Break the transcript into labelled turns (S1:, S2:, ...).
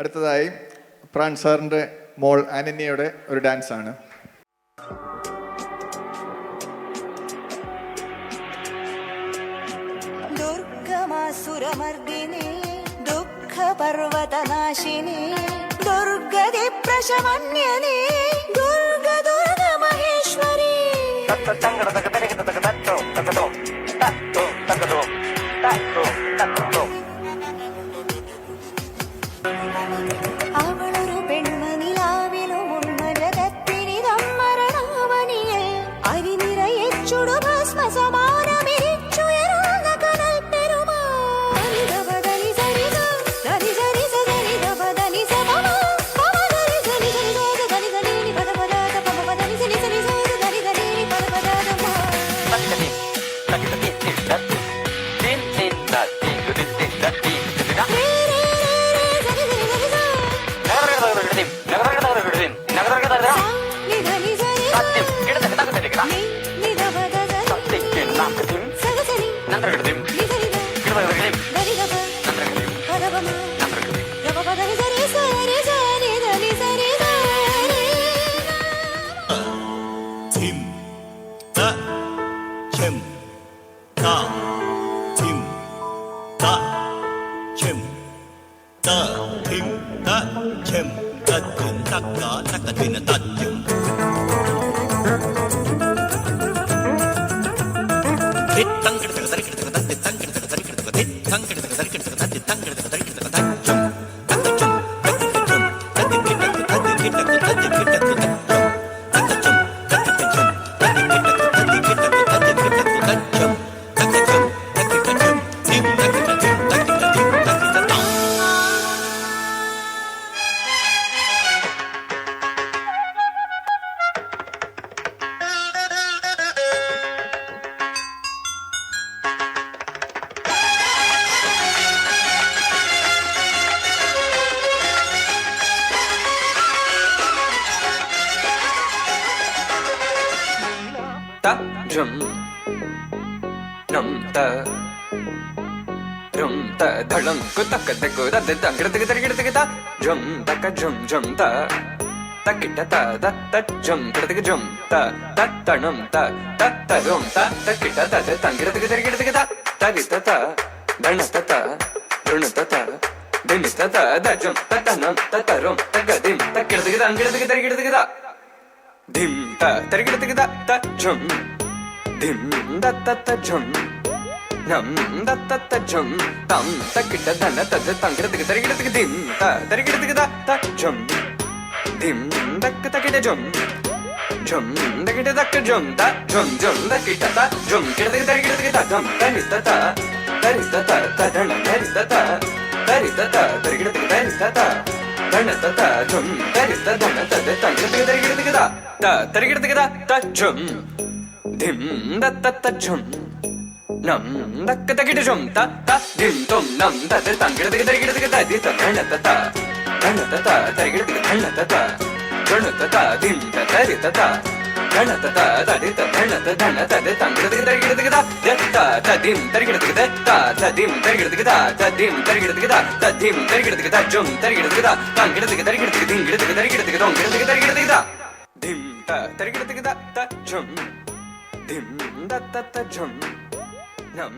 S1: അടുത്തതായി പ്രാൺ സാറിൻ്റെ മോൾ അനന്യയുടെ ഒരു ഡാൻസ് ആണ്.
S2: ദുർഗമാസുരമർദിനി ദുഃഖപർവതനാശിനി ദുർഗതി പ്രശമന്യനി ദുർഗ മഹേശ്വരി. അവളൊരു പെൺമനിലാവിലും ഉന്മരകത്തിനി തമ്മരണാവനിയിൽ അരിനിറയെ ചുടുഭസ്മ സമാനമിരിച്ചുയരുന്ന കനൽ പെരുമാ. ധനിധപധനി സരിസ ധനി സരിസ ധനിധപധനി സമമ പമധനി സനി സനി സോദ ധനി ധനി പദപദാത പമപദനി സനി സനി സോദ ധനി ധനി പദപദാത മാ.
S3: ധളം കുതക തക ദ തങ്കടക തരികിടക ത ജം തക ജം ജം ത തകിട ത ദ ത ജം കടക ജം ത തണം ത തരം ത തകിട ത തങ്കടക തരികിടക ത തരിത ത ധണ ത ഋണ ത ദിനി ത ദ ജം തനം തരം തഗദിം തകിടക തങ്കടക തരികിടക ത ധിം ത തരികിടക ത ജം ധിം ത ത ജം nam da ta ta jum tam ta kita dana ta ta tangkira tiga tari kita tiga dim ta tari kita tiga ta jum dim da kita kita jum da kita ta jum ta jum da kita ta jum kita tiga tari kita tiga ta jum tari ta ta dana tari ta ta tari kita tiga tari ta ta dana ta jum tari ta dana ta ta tangkira tiga tari kita tiga ta tari kita tiga ta jum dim da ta jum nam dakka takita jum ta ta dim tom nam ta ta tangida tikita tikita tikita di ta dana ta ta tarigida tikita dana ta ta dana ta ta dim ta tari ta ta dana ta ta ta di ta dana ta dana ta de tangida tikita tikita tikita ta ta dim tarigida tikita ta dim tarigida tikita ta dim tarigida tikita ta dim tarigida tikita jum tarigida tikita tangida tikita tarigida tikita dingida tikita tarigida tikita dongida tikita tarigida tikita dim ta tarigida tikita ta jum dim da ta ta jum nam